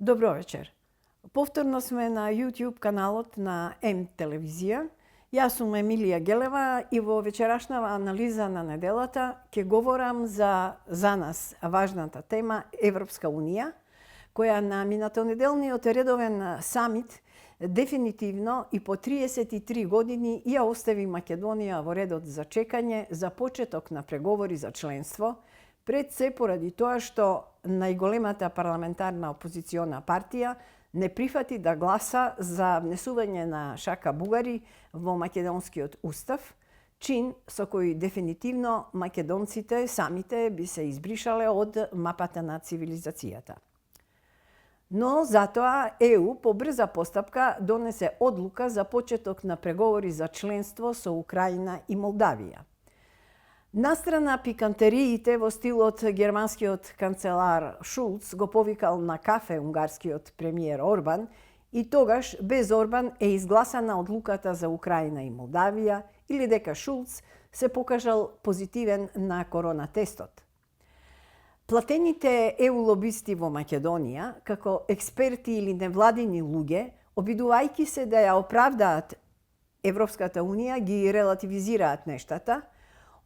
Добро вечер. Повторно сме на YouTube каналот на М телевизија. Јас сум Емилија Гелева и во вечерашнава анализа на неделата ќе говорам за нас важната тема Европска Унија, која на минатонеделниот редовен самит дефинитивно и по 33 години ја остави Македонија во редот за чекање за почеток на преговори за членство, пред се поради тоа што најголемата парламентарна опозициона партија не прифати да гласа за внесување на шака бугари во македонскиот устав, чин со кој дефинитивно македонците самите би се избришале од мапата на цивилизацијата. Но затоа ЕУ по брза постапка донесе одлука за почеток на преговори за членство со Украина и Молдавија. Настрана пикантериите во стилот германскиот канцелар Шулц го повикал на кафе унгарскиот премиер Орбан и тогаш без Орбан е изгласана одлуката за Украина и Молдавија или дека Шулц се покажал позитивен на корона тестот. Платените ЕУ лобисти во Македонија, како експерти или невладини луѓе, обидувајќи се да ја оправдаат Европската Унија, ги релативизираат нештата,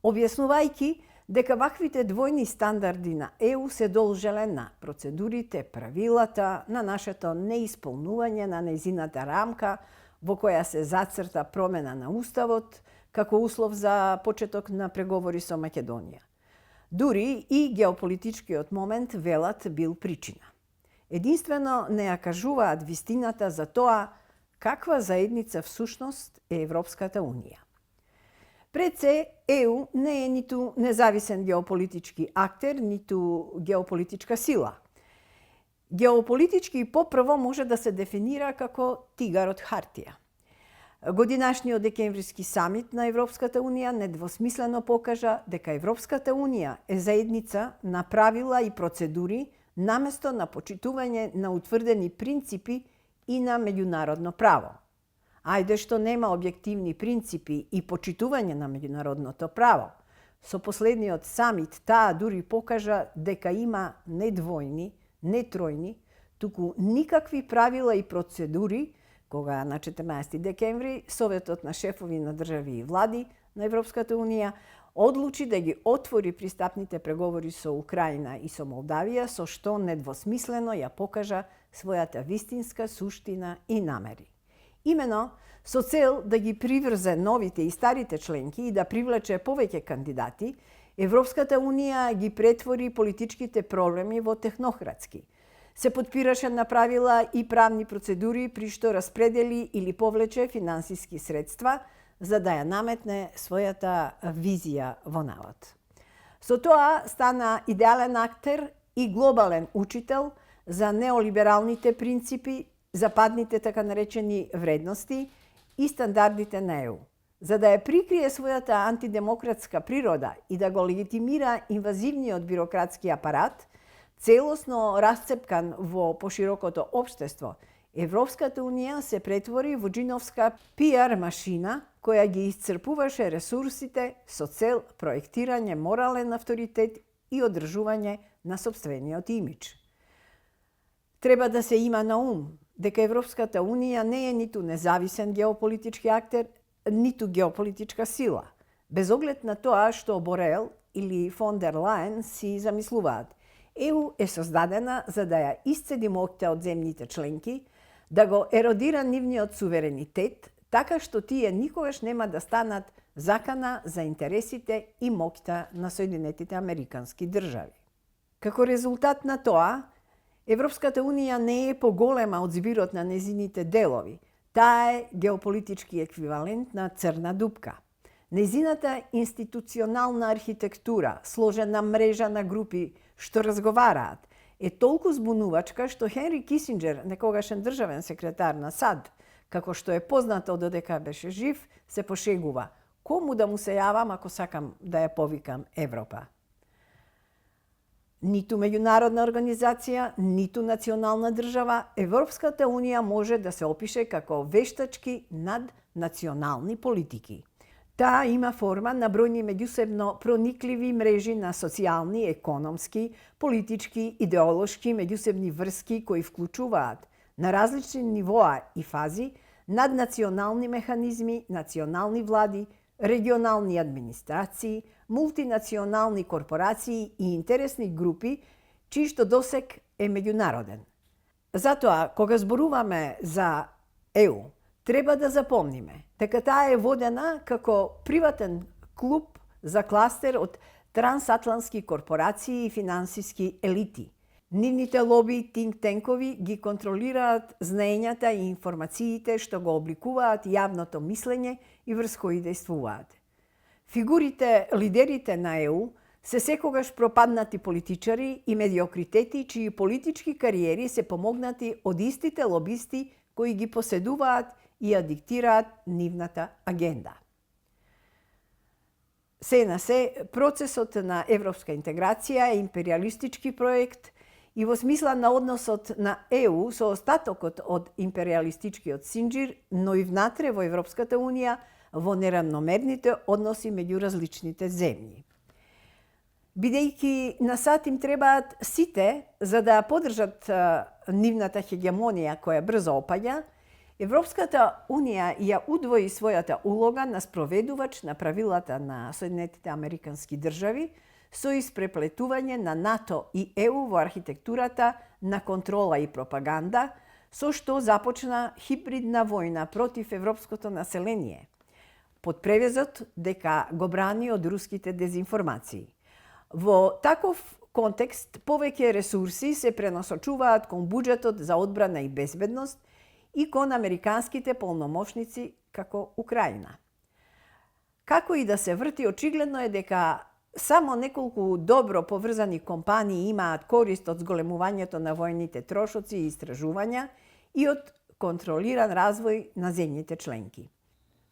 објаснувајќи дека ваквите двојни стандарди на ЕУ се должеле на процедурите, правилата, на нашето неисполнување на нејзината рамка во која се зацрта промена на Уставот како услов за почеток на преговори со Македонија. Дури и геополитичкиот момент, велат, бил причина. Единствено не ја кажуваат вистината за тоа каква заедница всушност е Европската Унија. Пред се, ЕУ не е ниту независен геополитички актер, ниту геополитичка сила. Геополитички попрво може да се дефинира како тигар од хартија. Годинашниот декемвриски самит на Европската Унија недвосмислено покажа дека Европската Унија е заедница на правила и процедури наместо на почитување на утврдени принципи и на меѓународно право. Ајде што нема објективни принципи и почитување на меѓународното право, со последниот самит таа дури покажа дека има не двојни, не тројни, туку никакви правила и процедури, кога на 14 декември Советот на шефови на држави и влади на Европската Унија одлучи да ги отвори пристапните преговори со Украина и со Молдавија, со што недвосмислено ја покажа својата вистинска суштина и намери. Имено со цел да ги приврзе новите и старите членки и да привлече повеќе кандидати, Европската Унија ги претвори политичките проблеми во технократски. Се подпираше на правила и правни процедури при што распредели или повлече финансиски средства за да ја наметне својата визија во народ. Со тоа стана идеален актер и глобален учител за неолибералните принципи, западните така наречени вредности и стандардите на ЕУ. За да ја прикрие својата антидемократска природа и да го легитимира инвазивниот бирократски апарат, целосно расцепкан во поширокото општество, Европската Унија се претвори во џиновска пиар машина која ги исцрпуваше ресурсите со цел проектирање морален авторитет и одржување на сопствениот имидж. Треба да се има на ум дека Европската Унија не е ниту независен геополитички актер, ниту геополитичка сила, без оглед на тоа што Борел или фон дер Лајен си замислуваат. ЕУ е создадена за да ја исцеди моќта од земјите членки, да го еродира нивниот суверенитет, така што тие никогаш нема да станат закана за интересите и моќта на Соединетите Американски држави. Како резултат на тоа, Европската Унија не е поголема од збирот на незините делови. Таа е геополитички еквивалент на црна дупка. Незината институционална архитектура, сложена мрежа на групи што разговараат, е толку збунувачка што Хенри Кисинџер, некогашен државен секретар на САД, како што е познато додека беше жив, се пошегува: кому да му се јавам ако сакам да ја повикам Европа? Ниту меѓународна организација, ниту национална држава, Европската Унија може да се опише како вештачки наднационални политики. Таа има форма на бројни меѓусебно проникливи мрежи на социјални, економски, политички, идеолошки, меѓусебни врски кои вклучуваат на различни нивоа и фази наднационални механизми, национални влади, регионални администрации, мултинационални корпорации и интересни групи, чијшто досег е меѓународен. Затоа, кога зборуваме за ЕУ, треба да запомниме дека таа е водена како приватен клуб за кластер од трансатлантски корпорации и финансиски елити. Нивните лоби и тинк-тенкови ги контролираат знаењата и информациите што го обликуваат јавното мислење и врз кои действуваат. Фигурите, лидерите на ЕУ се секогаш пропаднати политичари и медиокритети чии политички кариери се помогнати од истите лобисти кои ги поседуваат и ја диктираат нивната агенда. Се на се, процесот на европска интеграција е империалистички проект и во смисла на односот на ЕУ со остатокот од империалистичкиот синџир, но и внатре во Европската Унија во неравномерните односи меѓу различните земји. Бидејќи на сат им требаат сите за да поддржат нивната хегемонија која брзо опаѓа, Европската Унија ја удвои својата улога на спроведувач на правилата на Соединетите Американски држави со испреплетување на НАТО и ЕУ во архитектурата на контрола и пропаганда, со што започна хибридна војна против европското население, под превезот дека го брани од руските дезинформации. Во таков контекст повеќе ресурси се пренасочуваат кон буџетот за одбрана и безбедност и кон американските полномошници како Украина. Како и да се врти, очигледно е дека само неколку добро поврзани компании имаат корист од зголемувањето на војните трошоци и истражувања и од контролиран развој на земјите членки.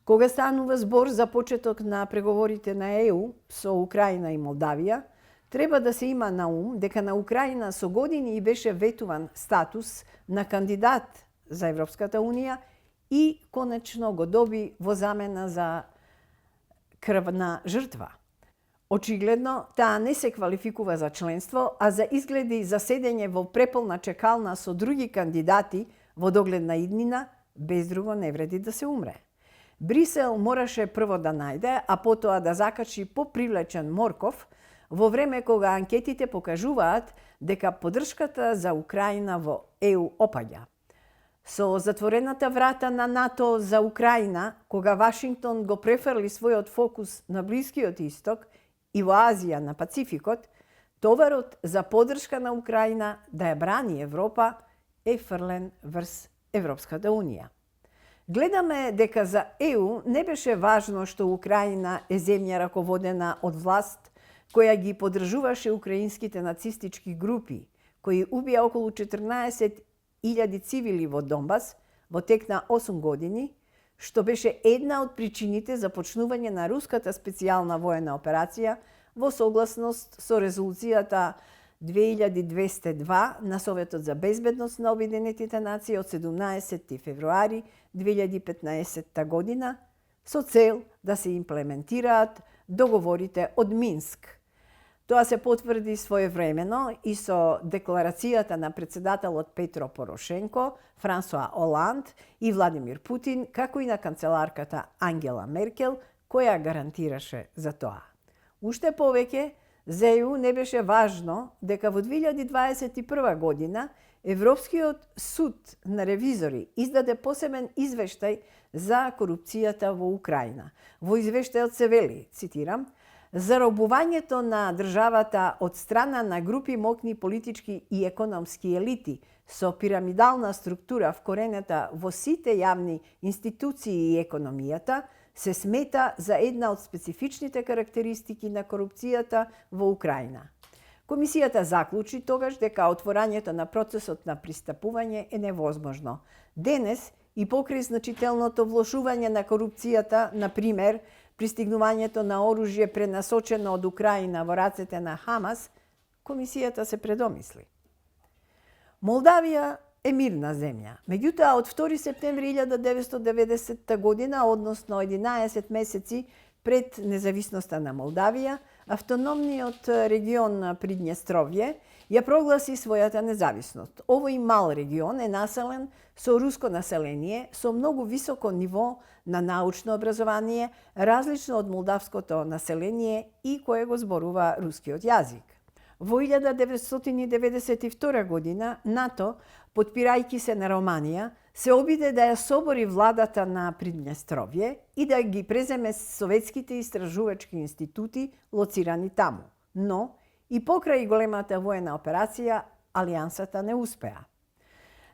Кога станува збор за почеток на преговорите на ЕУ со Украина и Молдавија, треба да се има на ум дека на Украина со години и беше ветуван статус на кандидат за Европската Унија и конечно го доби во замена за крвна жртва. Очигледно, таа не се квалификува за членство, а за изгледи за седење во преполна чекална со други кандидати во догледна иднина, без друго не вреди да се умре. Брисел мораше прво да најде, а потоа да закачи попривлечен морков, во време кога анкетите покажуваат дека поддршката за Украина во ЕУ опаѓа. Со затворената врата на НАТО за Украина, кога Вашингтон го префрли својот фокус на Блискиот Исток и во Азија на Пацификот, товарот за поддршка на Украина да ја брани Европа е фрлен врз Европската Унија. Гледаме дека за ЕУ не беше важно што Украина е земја раководена од власт која ги поддржуваше украинските нацистички групи, кои убија околу 14.000 цивили во Донбас во тек на 8 години, што беше една од причините за почнување на руската специјална воена операција во согласност со резолуцијата 2202 на Советот за безбедност на Обединетите нации од 17 февруари 2015 година со цел да се имплементираат договорите од Минск. Тоа се потврди своевремено и со декларацијата на председателот Петро Порошенко, Франсуа Оланд и Владимир Путин, како и на канцеларката Ангела Меркел, која гарантираше за тоа. Уште повеќе, за ЕУ не беше важно дека во 2021 година Европскиот суд на ревизори издаде посебен извештај за корупцијата во Украина. Во извештајот се вели, цитирам, заробувањето на државата од страна на групи моќни политички и економски елити со пирамидална структура вкоренета во сите јавни институции и економијата се смета за една од специфичните карактеристики на корупцијата во Украина. Комисијата заклучи тогаш дека отворањето на процесот на пристапување е невозможно. Денес и покрај значителното влошување на корупцијата, на пример, пристигнувањето на оружје пренасочено од Украина во рацете на Хамас, комисијата се предомисли. Молдавија е мирна земја. Меѓутоа, од 2 септември 1990 година, односно 11 месеци Пред независноста на Молдавија, автономниот регион Приднестровје ја прогласи својата независност. Овој мал регион е населен со руско население, со многу високо ниво на научно образование, различно од молдавското население и кое го зборува рускиот јазик. Во 1992 година НАТО, потпирајќи се на Романија, се обиде да ја собори владата на Приднестровје и да ги преземе советските истражувачки институти лоцирани таму. Но и покрај големата воена операција, алијансата не успеа.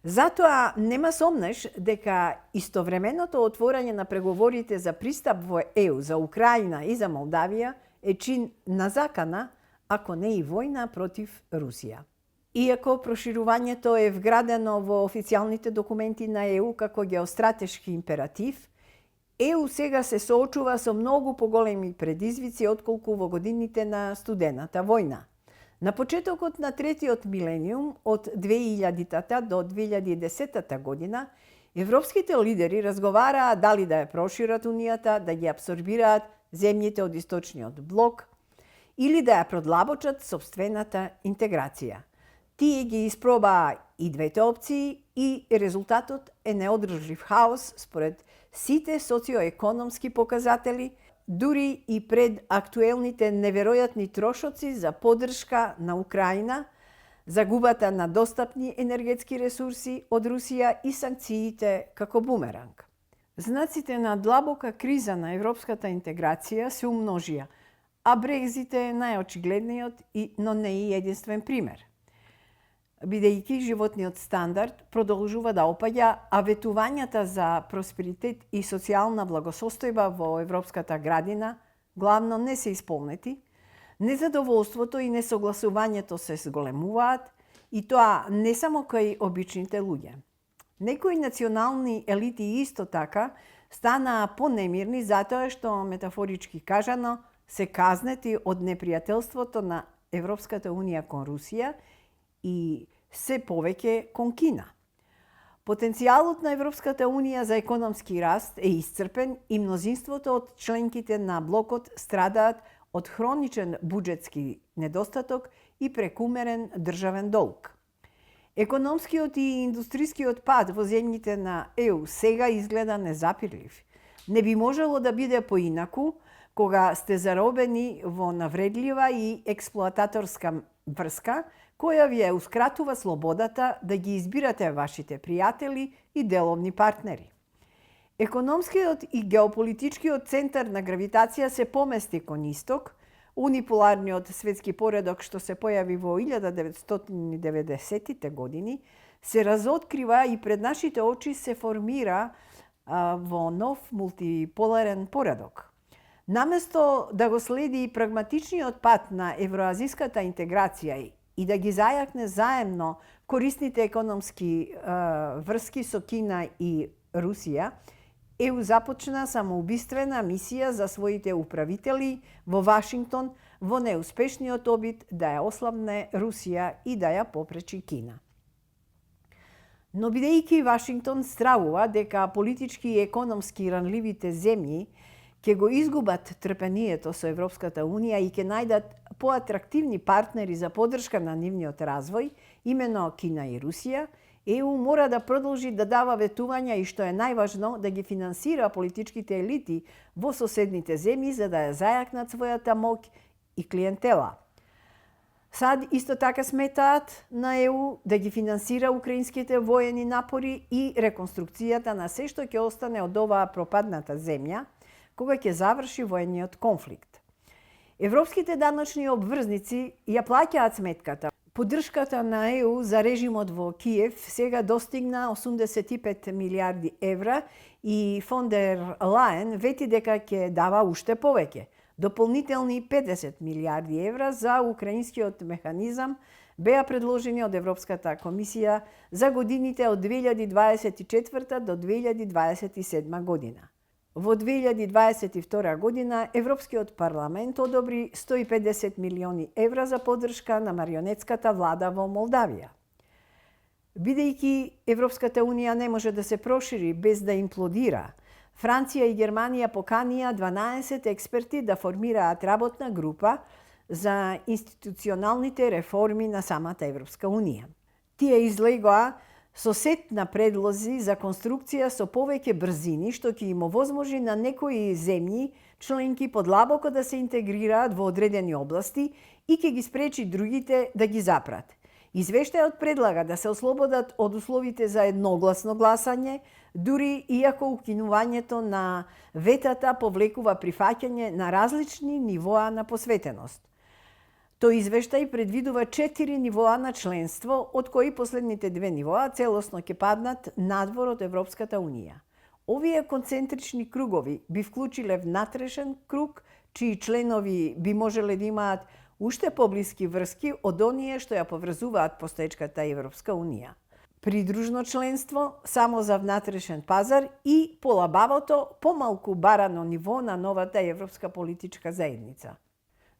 Затоа нема сомнеш дека истовременото отворање на преговорите за пристап во ЕУ за Украина и за Молдавија е чин на закана, ако не и војна против Русија. Иако проширувањето е вградено во официјалните документи на ЕУ како геостратешки императив, ЕУ сега се соочува со многу поголеми предизвици отколку во годините на студената војна. На почетокот на третиот милениум, од 2000-та до 2010 година, европските лидери разговараа дали да ја прошират Унијата, да ги апсорбираат земјите од источниот блок или да ја продлабочат сопствената интеграција. Тие ги испробаа и двете опции и резултатот е неодржлив хаос според сите социоекономски показатели, дури и пред актуелните неверојатни трошоци за поддршка на Украина, загубата на достапни енергетски ресурси од Русија и санкциите како бумеранг. Знаците на длабока криза на европската интеграција се умножија, а Брекзит е најочигледниот, но не и единствен пример. Бидејќи животниот стандард продолжува да опаѓа, а ветувањата за просперитет и социјална благосостојба во европската градина главно не се исполнети, незадоволството и несогласувањето се зголемуваат, и тоа не само кај обичните луѓе. Некои национални елити исто така станаа понемирни затоа што, метафорички кажано, се казнети од непријателството на Европската Унија кон Русија и се повеќе кон Кина. Потенцијалот на Европската Унија за економски раст е исцрпен и мнозинството од членките на блокот страдаат од хроничен буџетски недостаток и прекумерен државен долг. Економскиот и индустрискиот пад во земјите на ЕУ сега изгледа незапирлив. Не би можело да биде поинаку кога сте заробени во навредлива и експлоататорска врска, која ви ја ускратува слободата да ги избирате вашите пријатели и деловни партнери. Економскиот и геополитичкиот центар на гравитација се помести кон исток, униполарниот светски поредок што се појави во 1990-тите години, се разоткрива и пред нашите очи се формира во нов мултиполарен поредок. Наместо да го следи прагматичниот пат на евроазиската интеграција и да ги зајакне заемно корисните економски врски со Кина и Русија, ЕУ започна самоубиствена мисија за своите управители во Вашингтон во неуспешниот обид да ја ослабне Русија и да ја попречи Кина. Но бидејќи Вашингтон стравува дека политички и економски ранливите земји ќе го изгубат трпението со Европската Унија и ќе најдат поатрактивни партнери за поддршка на нивниот развој, имено Кина и Русија, ЕУ мора да продолжи да дава ветувања и, што е најважно, да ги финансира политичките елити во соседните земји за да ја зајакнат својата моќ и клиентела. САД исто така сметаат на ЕУ да ги финансира украинските воени напори и реконструкцијата на се што ќе остане од оваа пропадната земја, кога ќе заврши воениот конфликт. Европските даночни обврзници ја плаќаат сметката. Поддршката на ЕУ за режимот во Киев сега достигна 85 милиарди евра и фон дер Лајен вети дека ќе дава уште повеќе. Дополнителни 50 милиарди евра за украинскиот механизам беа предложени од Европската комисија за годините од 2024 до 2027 година. Во 2022 година Европскиот парламент одобри 150 милиони евра за поддршка на марионетската влада во Молдавија. Бидејќи Европската Унија не може да се прошири без да имплодира, Франција и Германија поканија 12 експерти да формираат работна група за институционалните реформи на самата Европска Унија. Тие излегоа со сет на предлози за конструкција со повеќе брзини, што ќе им овозможи на некои земји членки подлабоко да се интегрираат во одредени области и ќе ги спречи другите да ги запрат. Извештајот предлага да се ослободат од условите за едногласно гласање, дури иако укинувањето на ветата повлекува прифаќање на различни нивоа на посветеност. Тој извештај предвидува 4 нивоа на членство, од кои последните 2 нивоа целосно ќе паднат надвор од Европската Унија. Овие концентрични кругови би вклучиле внатрешен круг, чии членови би можеле да имаат уште поблиски врски од оние што ја поврзуваат постоечката Европска Унија. Придружно членство само за внатрешен пазар и полабавото, помалку барано ниво на новата Европска политичка заедница.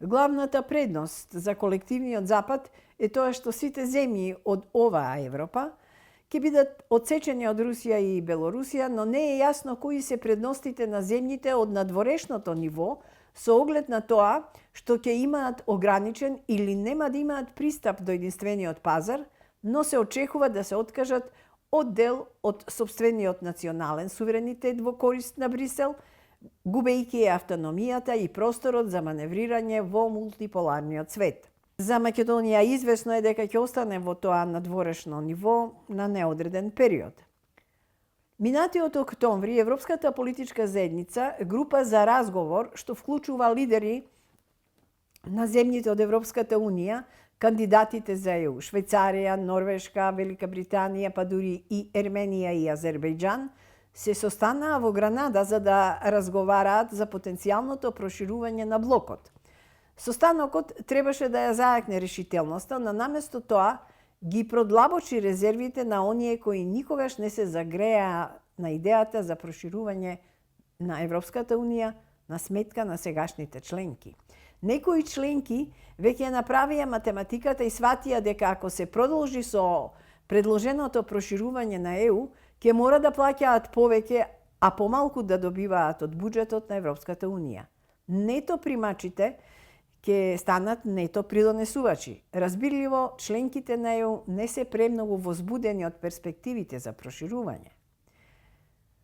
Главната предност за колективниот Запад е тоа што сите земји од оваа Европа ќе бидат отсечени од Русија и Белорусија, но не е јасно кои се предностите на земјите од надворешното ниво со оглед на тоа што ќе имаат ограничен или нема да имаат пристап до единствениот пазар, но се очекува да се откажат од дел од сопствениот национален суверенитет во корист на Брисел, губејќи автономијата и просторот за маневрирање во мултиполарниот свет. За Македонија извесно е дека ќе остане во тоа надворешно ниво на неодреден период. Минатиот октомври Европската политичка заедница, група за разговор што вклучува лидери на земјите од Европската Унија, кандидатите за ЕУ, Швајцарија, Норвешка, Велика Британија, па дури и Ерменија и Азербејџан, се состанаа во Гранада за да разговараат за потенцијалното проширување на блокот. Состанокот требаше да ја зајакне решителноста, но наместо тоа ги продлабочи резервите на оние кои никогаш не се загреа на идејата за проширување на Европската Унија на сметка на сегашните членки. Некои членки веќе направија математиката и сватија дека ако се продолжи со предложеното проширување на ЕУ, ќе мора да плаќаат повеќе, а помалку да добиваат од буџетот на Европската Унија. Нето примачите ќе станат нето придонесувачи. Разбирливо, членките на ЕУ не се премногу возбудени од перспективите за проширување.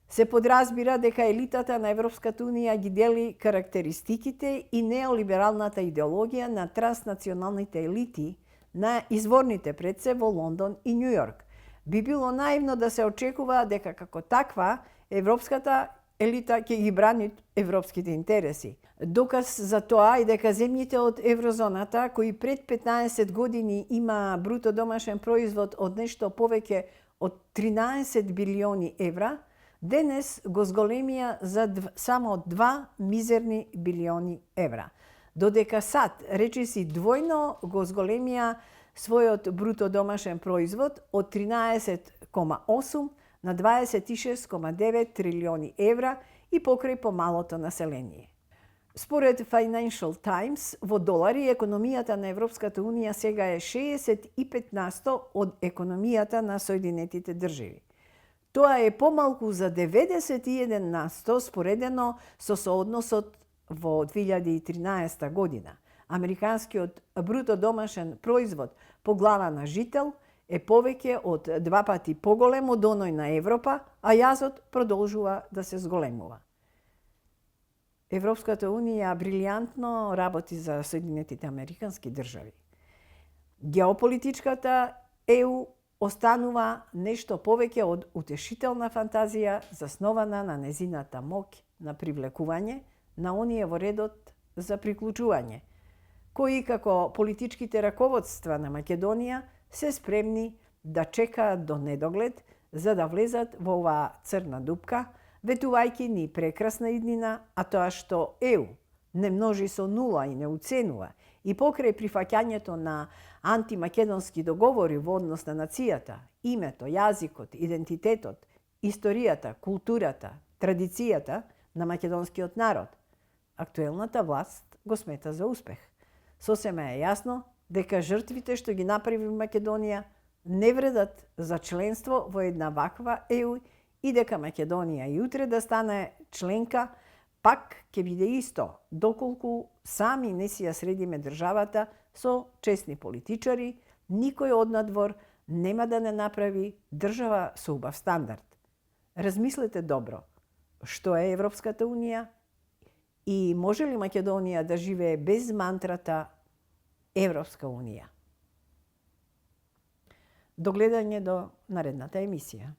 Се подразбира дека елитата на Европската Унија ги дели карактеристиките и неолибералната идеологија на транснационалните елити на изворните предсе во Лондон и Њу Јорк. Би било наивно да се очекува дека како таква европската елита ќе ги брани европските интереси. Доказ за тоа е дека земјите од еврозоната, кои пред 15 години има бруто домашен производ од нешто повеќе од 13 билиони евра, денес го зголемија за само 2 мизерни билиони евра. Додека САД речиси двојно го зголемија својот бруто домашен производ од 13,8 на 26,9 трилиони евра и покрај помалото население. Според Financial Times, во долари економијата на Европската Унија сега е 65% од економијата на Соединетите држави. Тоа е помалку за 91% споредено со соодносот во 2013 година. Американскиот бруто домашен производ по глава на жител е повеќе од 2 пати поголем од оној на Европа, а јазот продолжува да се зголемува. Европската Унија брилијантно работи за Соединетите Американски држави. Геополитичката ЕУ останува нешто повеќе од утешителна фантазија заснована на незината моќ на привлекување на оние во редот за приклучување, кои како политичките раководства на Македонија се спремни да чекаат до недоглед за да влезат во оваа црна дупка, ветувајќи ни прекрасна иднина, а тоа што ЕУ не множи со нула и не уценува, и покрај прифаќањето на антимакедонски договори во однос на нацијата, името, јазикот, идентитетот, историјата, културата, традицијата на македонскиот народ, актуелната власт го смета за успех. Сосема е јасно дека жртвите што ги направи Македонија не вредат за членство во една ваква ЕУ и дека Македонија и утре да стане членка, пак ќе биде исто, доколку сами не си ја средиме државата со честни политичари, никој однадвор нема да не направи држава со убав стандард. Размислете добро, што е Европската Унија и може ли Македонија да живее без мантрата Европска Унија? До гледање до наредната емисија.